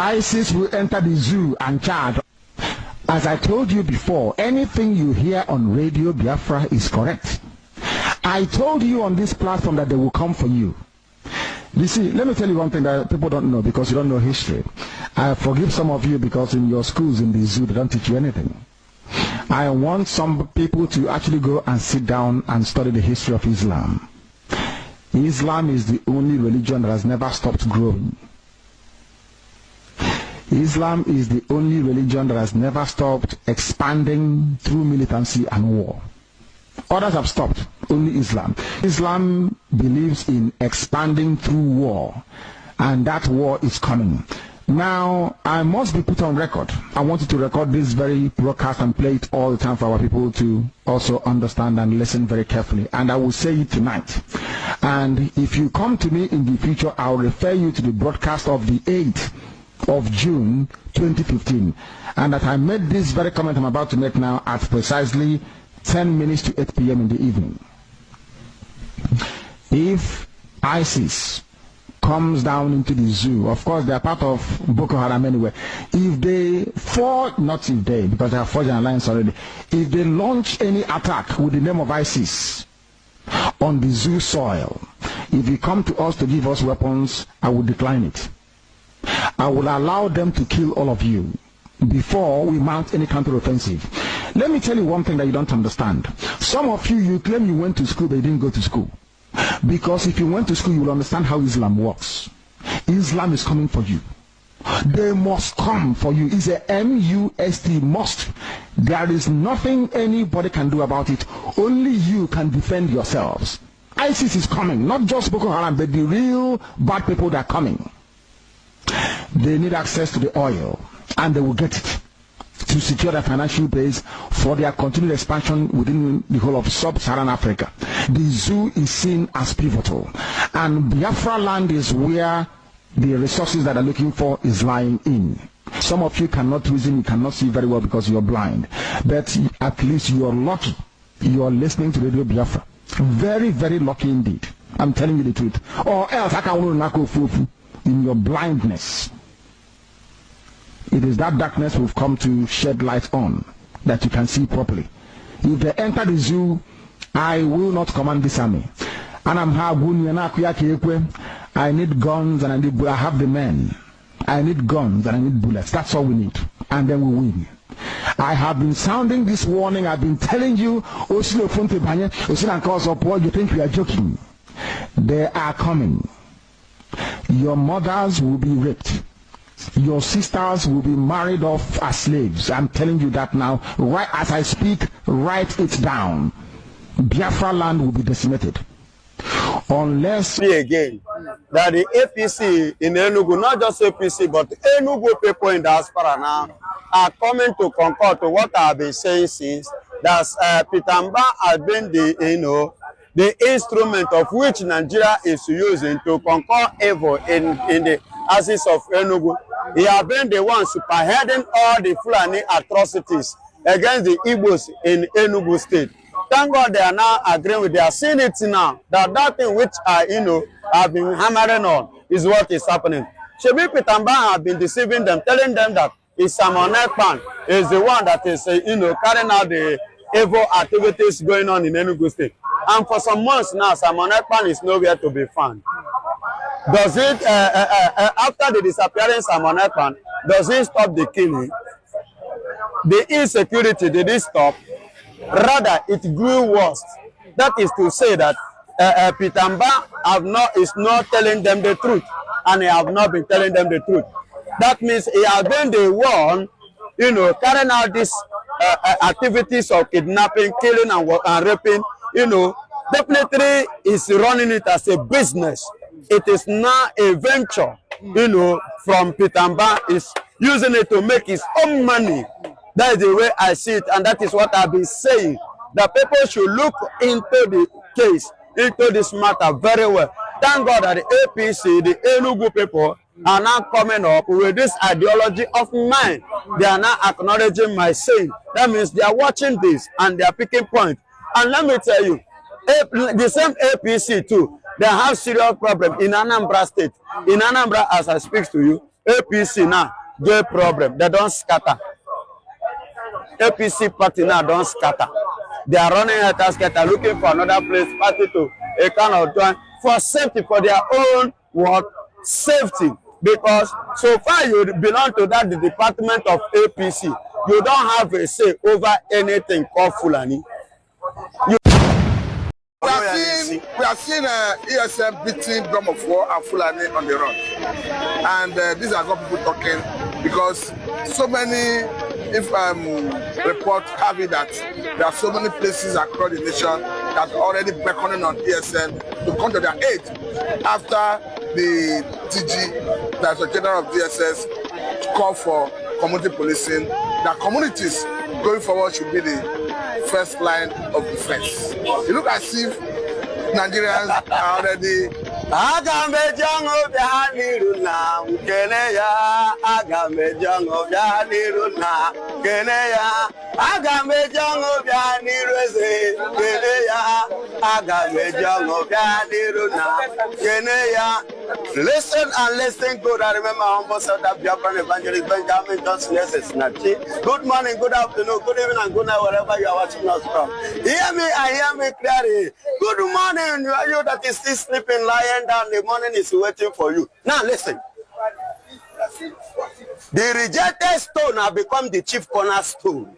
ISIS will enter the zoo and charge. As I told you before, anything you hear on Radio Biafra is correct. I told you on this platform that they will come for you. You see, let me tell you one thing that people don't know because you don't know history. I forgive some of you because in your schools in the zoo they don't teach you anything. I want some people to actually go and sit down and study the history of Islam. Islam is the only religion that has never stopped growing. Islam is the only religion that has never stopped expanding through militancy and war. Others have stopped, only Islam. Islam believes in expanding through war, and that war is coming. Now, I must be put on record. I wanted to record this very broadcast and play it all the time for our people to also understand and listen very carefully. And I will say it tonight. And if you come to me in the future, I'll refer you to the broadcast of the 8th of June 2015. And that I made this very comment I'm about to make now at precisely 10 minutes to 8 p.m. in the evening. If ISIS comes down into the zoo, of course they are part of Boko Haram anyway, if they fall, not if they, because they have forged an alliance already, if they launch any attack with the name of ISIS on the zoo soil, if you come to us to give us weapons, I will decline it. I will allow them to kill all of you before we mount any counter-offensive. Let me tell you one thing that you don't understand. Some of you, you claim you went to school, but you didn't go to school. Because if you went to school, you will understand how Islam works. Islam is coming for you. They must come for you. It's a M-U-S-T, must. There is nothing anybody can do about it. Only you can defend yourselves. ISIS is coming, not just Boko Haram, but the real bad people that are coming. They need access to the oil, and they will get it to secure their financial base for their continued expansion within the whole of sub-Saharan Africa. The zoo is seen as pivotal, and Biafra land is where the resources that are looking for is lying in. Some of you cannot reason, you cannot see very well because you're blind, but at least you are lucky. You are listening to Radio Biafra. Very, very lucky indeed. I'm telling you the truth. Or else I can in your blindness. It is that darkness we've come to shed light on that you can see properly. If they enter the zoo, I will not command this army. And I need guns and I have the men. I need guns and I need bullets. That's all we need. And then we win. I have been sounding this warning. I've been telling you, you think we are joking. They are coming. Your mothers will be raped. Your sisters will be married off as slaves. I'm telling you that now. Right as I speak, write it down. Biafra land will be decimated. Unless again that the APC in Enugu, not just APC, but Enugu people in diaspora now are coming to concur to what I've been saying since that Peter Mbah has been the instrument of which Nigeria is using to conquer evil in the axis of Enugu. He has been the one spearheading all the Fulani atrocities against the Igbos in Enugu state. Thank God they are now agreeing with, they are seeing it now, that thing which have been hammering on is what is happening. Shebi Peter Mbah have been deceiving them, telling them that Simon Ekpan is the one that is carrying out the evil activities going on in Enugu state. And for some months now, Simon Ekpan is nowhere to be found. Does it, after the disappearance of Simon Ekpan, does it stop the killing? The insecurity, did it stop? Rather, it grew worse. That is to say that Peter Mbah is not telling them the truth, and he have not been telling them the truth. That means he has been the one, carrying out these activities of kidnapping, killing, and raping. Definitely is running it as a business. It is not a venture, from Peter Mbah. Is using it to make his own money. That is the way I see it, and that is what I've been saying. That people should look into the case, into this matter very well. Thank God that the APC, the Enugu people, are now coming up with this ideology of mine. They are now acknowledging my saying. That means they are watching this and they are picking point. And let me tell you, the same APC too, they have serious problem in Anambra state. In Anambra, as I speak to you, APC now get problem. They don't scatter. APC party now don't scatter. They are running at a scatter, looking for another place party to a kind of join for safety, for their own what safety. Because so far you belong to that the department of APC, you don't have a say over anything called Fulani. We are seeing ESM beating drum of war and Fulani on the run, and these are got people talking because so many reports have it that there are so many places across the nation that are already beckoning on ESN to come to their aid after the TG, that's the general of DSS, call for community policing. That communities going forward should be the first line of defense. You look as if Nigerians are already Listen and listen good. I remember humble self that Biafran evangelist Benjamin Johnson Nnamdi. Good morning, good afternoon, good evening, and good night, wherever you are watching us from. Hear me and hear me clearly. Good morning, you that is still sleeping, lying down. The morning is waiting for you. Now listen. The rejected stone has become the chief cornerstone.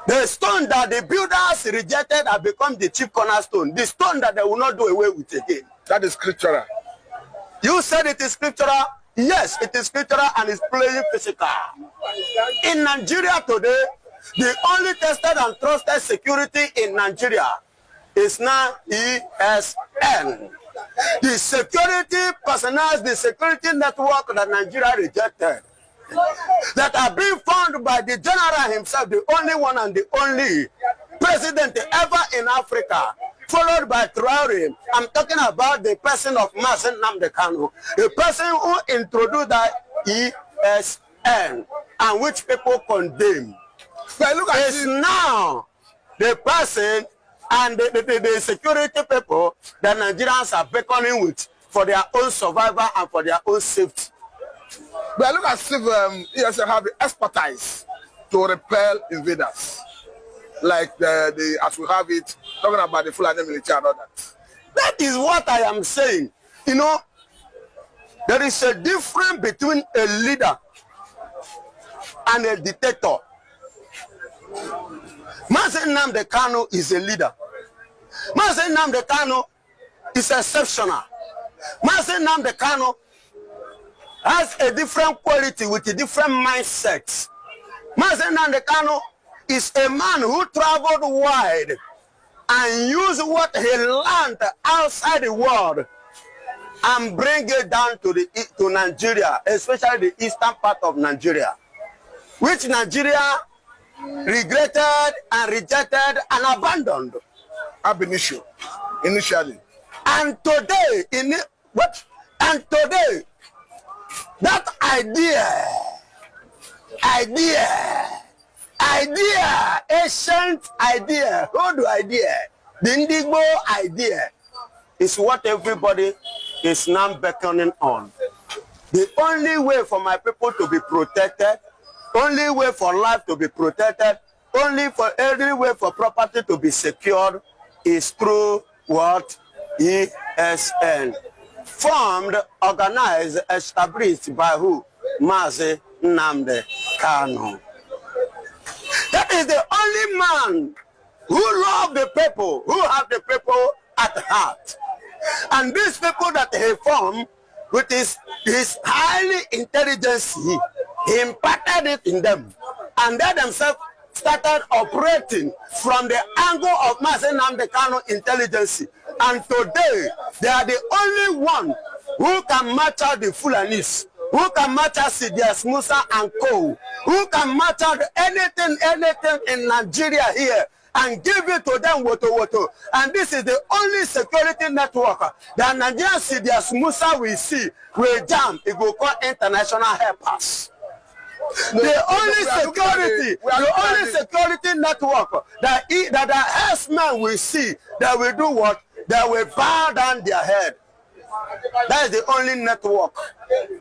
The stone that the builders rejected has become the chief cornerstone. The stone that they will not do away with again. That is scriptural. You said it is scriptural. Yes, it is scriptural and it's playing physical. In Nigeria today, the only tested and trusted security in Nigeria is now ESN. The security personnel, the security network that Nigeria rejected, that are being found by the general himself, the only one and the only president ever in Africa, followed by Traore. I'm talking about the person of Nnamdi Kanu, the person who introduced that ESN and which people condemn. But look at it's now the person and the security people that Nigerians are beckoning with for their own survival and for their own safety. But look as if ESN have the expertise to repel invaders, like as we have it, talking about the Fulani military and all that. That is what I am saying. You know, there is a difference between a leader and a dictator. Nnamdi Kanu is a leader. Nnamdi Kanu is exceptional. Nnamdi Kanu has a different quality with a different mindset. Nnamdi Kanu is a man who traveled wide and used what he learned outside the world and bring it down to Nigeria, especially the eastern part of Nigeria, which Nigeria regretted and rejected and abandoned. Ab initio, initially. And today, that ancient idea, old idea, the Indigo idea, is what everybody is now beckoning on. The only way for my people to be protected, only way for life to be protected, only way for property to be secured is through what? ESN. Formed, organized, established by who? Nnamdi Kanu. That is the only man who loves the people, who have the people at heart. And these people that he formed with his highly intelligence, he imparted it in them. And they themselves started operating from the angle of Nnamdi Kanu intelligence. And today, they are the only one who can match out the Fulanis, who can match out Sidias Musa and Co., who can match out anything in Nigeria here and give it to them woto. And this is the only security network that Nigerian Sidias Musa will see, will jam, it will call international helpers. The only security network that the herdsmen will see, that will do what? That will bow down their head. That is the only network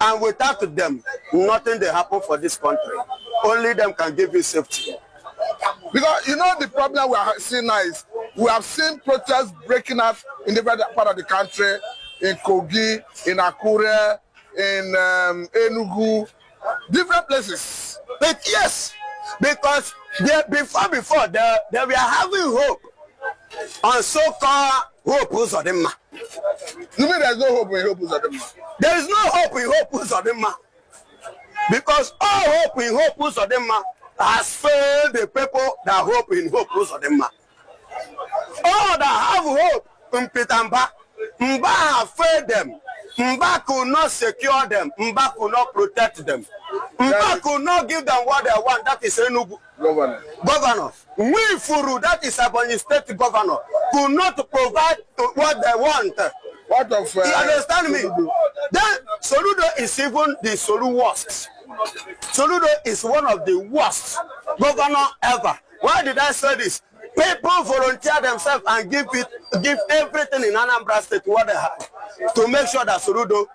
And without them, nothing will happen for this country. Only them can give you safety. Because you know the problem we are seeing now is we have seen protests breaking out in different part of the country, in Kogi, in Akure, in Enugu, different places. But yes, because before they were having hope on so-called hope Uzodimma. You mean there's no hope in hope Uzodimma? There is no hope in hope Uzodimma. Because all hope in hope Uzodimma has failed the people that hope in hope Uzodimma. All that have hope in Mbah, Mbah have failed them. Mbah could not secure them. Mbah could not protect them. Mbah could not give them what they want. That is Enugu governor. We Furu, that is Ebonyi State governor, could not provide what they want. What of? You understand me? Then Soludo is even the worst. Soludo is one of the worst governor ever. Why did I say this? People volunteer themselves and give everything in Anambra State what they have to make sure that Soludo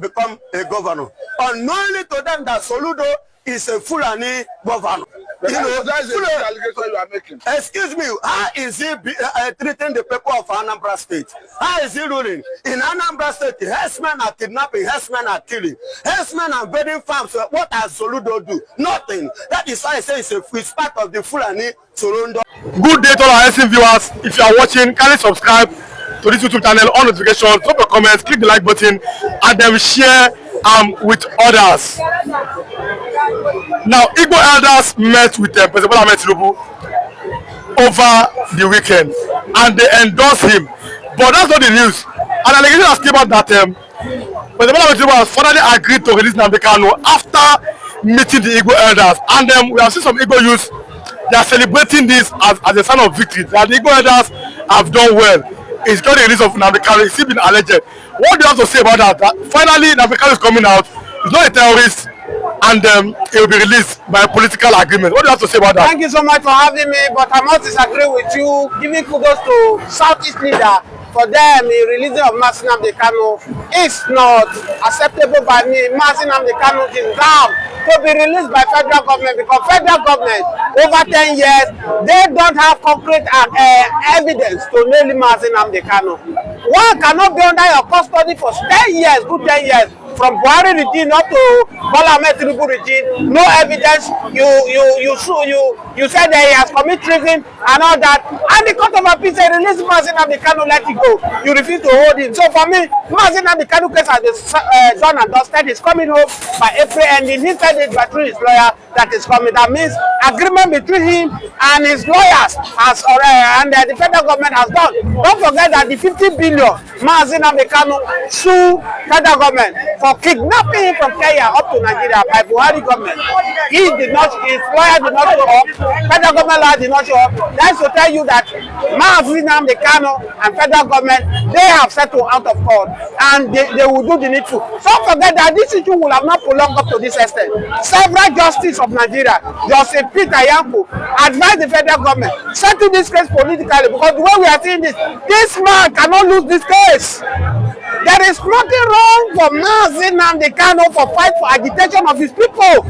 become a governor. Unknowingly to them that Soludo is a Fulani governor. You know, that's the allegation you are making. Excuse me, how is he treating the people of Anambra State? How is he ruling? In Anambra State, herdsmen are kidnapping, herdsmen are killing, herdsmen are invading farms. What does Soludo do? Nothing. That is why I say it's part of the Fulani Soludo. Good day to all our ISI viewers. If you are watching, kindly subscribe to this YouTube channel, on notifications, drop your comments, click the like button, and then share with others. Now, Igbo elders met with President Bola Ahmed Tinubu over the weekend, and they endorsed him. But that's not the news. An allegation has came out that President Bola Ahmed Tinubu has finally agreed to release Nnamdi after meeting the Igbo elders. And we have seen some Igbo youths, they are celebrating this as a sign of victory. That the Igbo elders have done well. It's got the release of Nnamdi. It's still been alleged. What do you have to say about that? That finally Nnamdi is coming out. He's not a terrorist, and he will be released by a political agreement. What do you have to say about that? Thank you so much for having me, but I must disagree with you. Giving kudos to Southeast leader for them, the releasing of Nnamdi is not acceptable by me. Nnamdi deserves to be released by federal government, because federal government over 10 years they don't have concrete evidence to nail Nnamdi. One cannot be under your custody for 10 years, good 10 years. From Buhari regime up to Bola Ahmed Tinubu regime, no evidence. You said that he has committed treason and all that, and the court of appeal said release Nnamdi, let it go. You refuse to hold him. So for me, Nnamdi case has been done and dusted. He's coming home by April ending. He said it by through his lawyer that is coming. That means agreement between him and his lawyers has already, and the federal government has done. Don't forget that the 50 billion Nnamdi sue federal government for kidnapping him from Kenya up to Nigeria by Buhari government. He did not, his lawyer did not show up, federal government lawyer did not show up. That's to tell you that Nnamdi and federal government, they have settled out of court, and they will do the needful. Don't forget that this issue will have not prolonged up to this extent. Several justices of Nigeria, Justice Peter Yanko, advised the federal government, settle this case politically, because the way we are seeing this man cannot lose this case. There is nothing wrong for Nnamdi for fight for agitation of his people.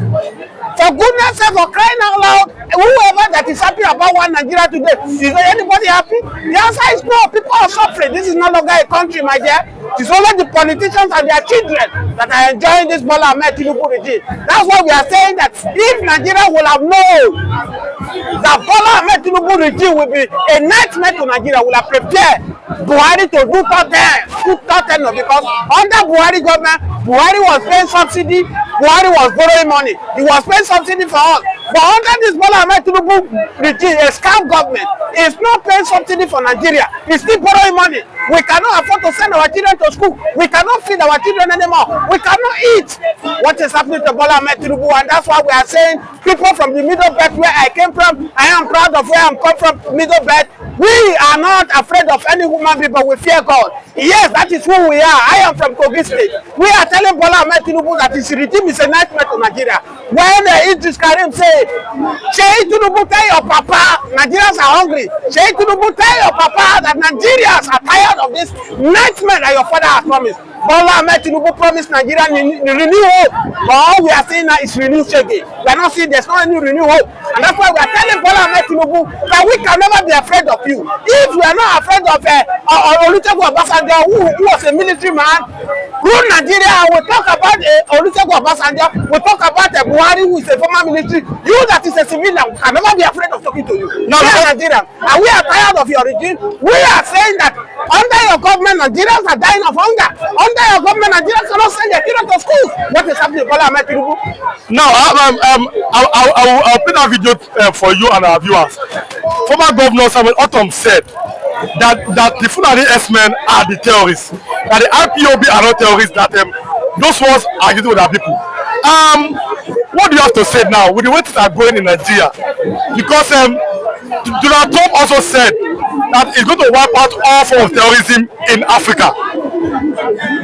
For goodness sake, for crying out loud, whoever that is happy about one Nigeria today, is anybody happy? The answer is no. People are suffering. This is no longer a country, my dear. It's only the politicians and their children that are enjoying this Bola Ahmed Tinubu regime. That's why we are saying that if Nigeria will have known that Bola Ahmed Tinubu regime will be a nightmare to Nigeria, will have prepared Buhari to do totten, because under Buhari government, Buhari was paying subsidy, Buhari was borrowing money, he was paying subsidy for all. But under this Bola Ahmed Tinubu regime, a scam government, is not paying subsidy for Nigeria, he's still borrowing money. We cannot afford to send our children to school, we cannot feed our children anymore, we cannot eat. What is happening to Bola Ahmed Tinubu? And that's why we are saying, people from the middle belt where I came from, I am proud of where I'm come from, middle belt. We are not afraid of any human being, but we fear God. Yes, that is who we are. I am from Kogi State. We are telling Bola Ahmed Tinubu that his regime is a nightmare to Nigeria. When Idris Karim said, Sheikh Tinubu, tell your papa, Nigerians are hungry. Sheikh Tinubu, tell your papa that Nigerians are tired of this nightmare that your father has promised. Bola Ahmed Tinubu promised Nigeria renew hope, but all we are seeing now is renewed shaking. We are not seeing there's no any renewed hope, and that's why we are telling Bola Ahmed Tinubu that we can never be afraid of you. If we are not afraid of Olusegun Obasanjo, who was a military man, rule Nigeria, we talk about Olusegun Obasanjo, we talk about Uwani, who is a former military. You that is a civilian can never be afraid of talking to you. No, we are Nigerians, and we are tired of your regime. We are saying that under your government, Nigerians are dying of hunger. Under your government, Nigerians cannot send their children to school. What is happening, Bola Ahmed Tinubu? Now, I'll play that video for you and our viewers. Former Governor Samuel Otom said that the Fulani S-men are the terrorists, that the IPOB are not terrorists, that those ones are using with our people. What do you have to say now with the way things are going in Nigeria? Because Donald Trump also said that it's going to wipe out all forms of terrorism in Africa.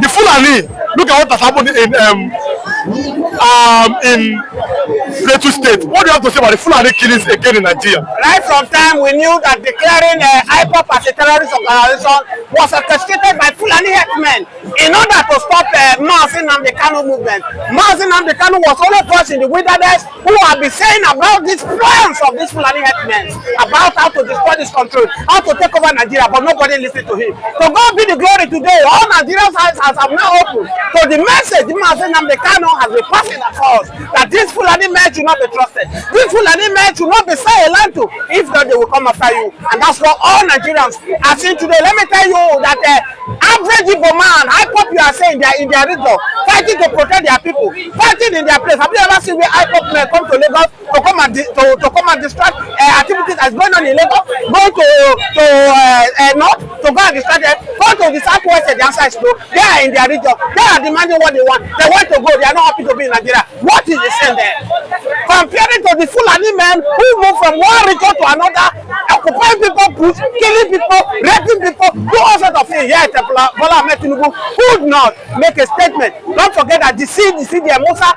The Fulani, look at what has happened in Plateau State. What do you have to say about the Fulani killings again in Nigeria? Right from time we knew that declaring IPOB as a terrorist organization was orchestrated by Fulani herdsmen in order to stop Nnamdi movement. Nnamdi was only first in the wilderness who have been saying about these plans of these Fulani herdsmen, about how to destroy this country, how to take over Nigeria, but nobody listened to him. So God be the glory today. All Nigerians have now opened. So the message Nnamdi has been passing across that these Fulani men should not be trusted. These Fulani men should not be silent to. If not, they will come after you. And that's what all Nigerians are seeing today. Let me tell you that average Igbo man, IPOB you are saying they are in their region, fighting to protect their people, fighting in their place. Have you ever seen where IPOB men come to Lagos to come and distract activities that's going on in Lagos? Go to north to go and distract them. Go to the southwest, the answer is no. They are in their region. They are demanding what they want. They want to go. They are not happy to be in Nigeria. What is the sense there? Comparing to the Fulani men who move from one region to another, occupying people, killing people, raping people, do all sorts of things. Yet Bola Ahmed Tinubu could not make a statement. Don't forget that the CDM Musa,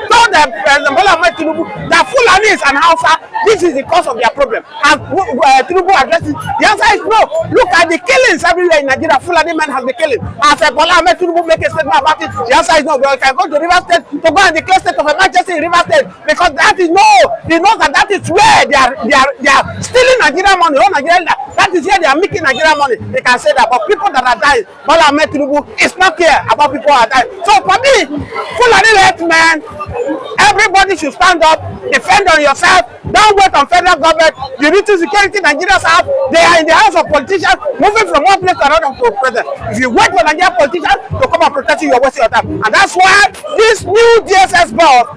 told President Bola Ahmed Tinubu that Fulani is an Hausa. This is the cause of their problem. And Tinubu addresses the answer is no. Look at the killings everywhere in Nigeria. Fulani men have been killing. As Bola Ahmed Tinubu make a statement about it, the answer is no. But you can go to River State to go and declare state of emergency in River State because that is no. They know that is where they are stealing Nigerian money. Oh, Nigerian, that is where they are making Nigerian money. They can say that, but people that are dying, Bola Ahmed Tinubu is not care about people who are dying. So for me, Fulani man, everybody should stand up, defend on yourself. Don't wait on federal government. The little security Nigerians have, they are in the hands of politicians, moving from one place to another to president. If you wait for Nigerian politicians to come and protect you, you're wasting your time. And that's why this new DSS board,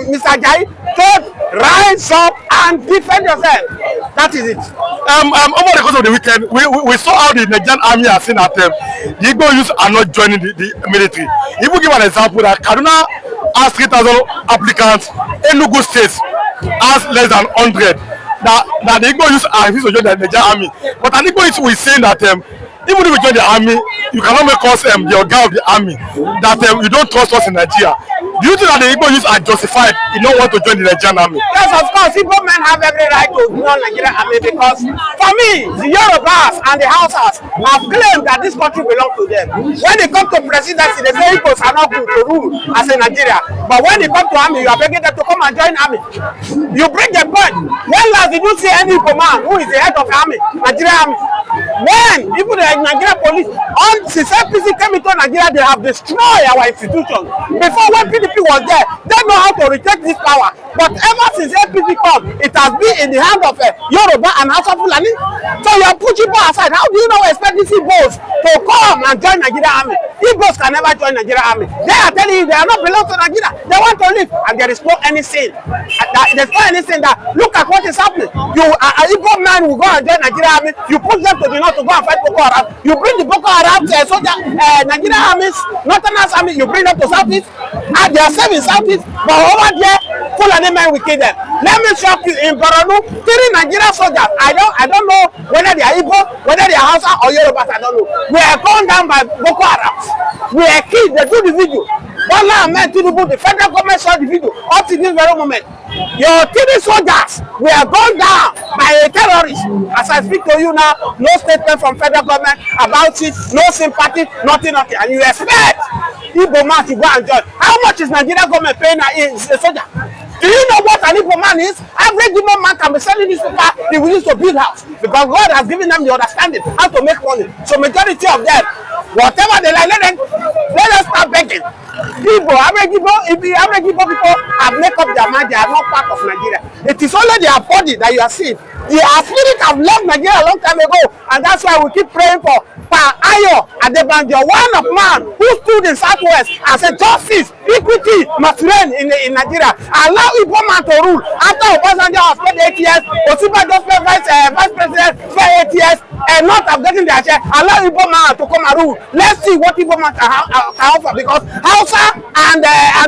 Mr. Ajayi, should rise up and defend yourself. That is it. Over the course of the weekend, we saw how the Nigerian army are saying that the Igbo youths are not joining the military. If we give an example that Kaduna has 3,000 applicants, Enugu State has less than 100. That the Igbo youths are refusing to join the Nigerian army. But an Igbo youth is saying that even if we join the army, you cannot make us the organ of the army. That you don't trust us in Nigeria. Do you think that the Igbo youths are justified in not want to join the Nigerian army? Yes, of course. Igbo men have every right to join the Nigerian army because, for me, the Yorubas and the Hausas have claimed that this country belongs to them. When they come to presidency, they say Igbos are not good to rule as in Nigeria. But when they come to army, you are begging them to come and join army. You bring the point. When last did you see any Igbo man who is the head of the army, Nigerian army? When even the Nigerian police, since APC came into Nigeria, they have destroyed our institutions. Before when PDP was there, they know how to retake this power. But ever since APC come, it has been in the hand of Yoruba and Hausa Fulani. So you are pushing people aside. How do you now expect these Igbos to come and join Nigerian army? Igbos can never join Nigerian army. They are telling you they are not belong to Nigeria. They want to leave, and there is no any sin. There's no anything that look at what is happening. You Igbo man will go and join Nigerian army. You push them to the north to go and fight Boko Haram. You bring the Boko Haram soldier, Nigerian armies, Northerners army. You bring them to Southeast, and they are serving Southeast. But over there, Fulani men will kill them. Let me shock you. In Borno, 3 Nigerian soldiers. I don't know whether they are Igbo, whether they are Hausa or Yorubas. I don't know. We are gone down by Boko Haram. We are killed. They do the video. Bola Ahmed Tinubu, the federal government saw the video up to this very moment. Your 3 soldiers were gunned down by a terrorist. As I speak to you now, no statement from federal government about it, no sympathy, nothing. And you expect Igbo man to go and judge. How much is Nigeria government paying a soldier? Do you know what an Igbo man is? Average Igbo man can be selling this paper, he will use to build house. Because God has given them the understanding how to make money. So majority of them, whatever they like, let us start begging. Igbo, average Igbo people have made up their mind, they are not part of Nigeria. It is only their body that you are seeing. Their spirit have left Nigeria a long time ago, and that's why we keep praying for Ayo Adebanjo, one of man who stood in Southwest and said justice, equity must reign in Nigeria. Allow Igbo man to rule. After Obasanjo has spent 8 years, Osinbajo just spent vice president for 8 years, and not have gotten their share. Allow Igbo man to come and rule. Let's see what Igbo man can offer, because Hausa and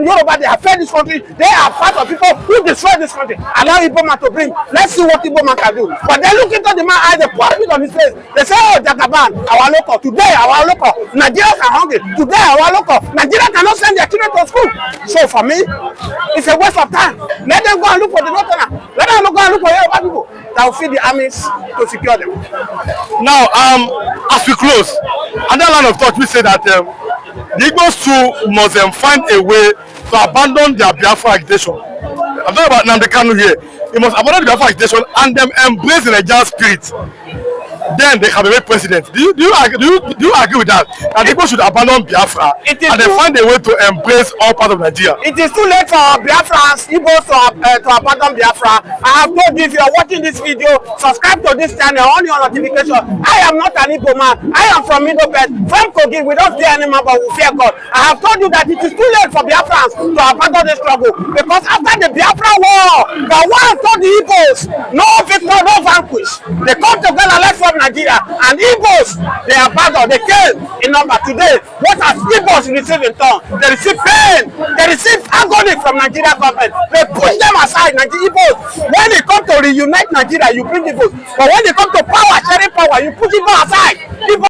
Yoruba, they have fed this country. They are part of people who destroy this country. Allow Igbo man to bring. Let's see what Igbo man can do. But they look into the man eyes, they pour it on his face. They say, oh, Jagaban, our local. Today, our local. Nigerians are hungry. Today, our local. Nigeria cannot send their children to school. So for me, it's a waste of time. Let them go and look for the northerner. Let them go and look for Yoruba people that will feed the armies to secure them. Now, as we close, another line of thought, we say that the Igbos too must find a way to abandon their Biafra agitation. I'm talking about Nnamdi Kanu here. He must abandon the Biafra agitation and them embrace the Nigerian spirit. Then they can be made president. Do you agree with that? That people should abandon Biafra and then find a way to embrace all parts of Nigeria. It is too late for Biafrans, Igbos to abandon Biafra. I have told you, if you are watching this video, subscribe to this channel, on your notification. I am not an Igbo man. I am from Middlebelt, from Kogi. We don't fear any man, but we fear God. I have told you that it is too late for Biafrans to abandon the struggle, because after the Biafra war, the war told the Igbos, no victor, no vanquish. They come together, let's fight Nigeria, and Igbos, they are battled, they came in number. Today, what has Igbos received in turn? They receive pain, they receive agony from Nigeria government. They push them aside. Igbos, when they come to reunite Nigeria, you bring Igbos, but when they come to power, sharing power, you push Igbos aside. Igbos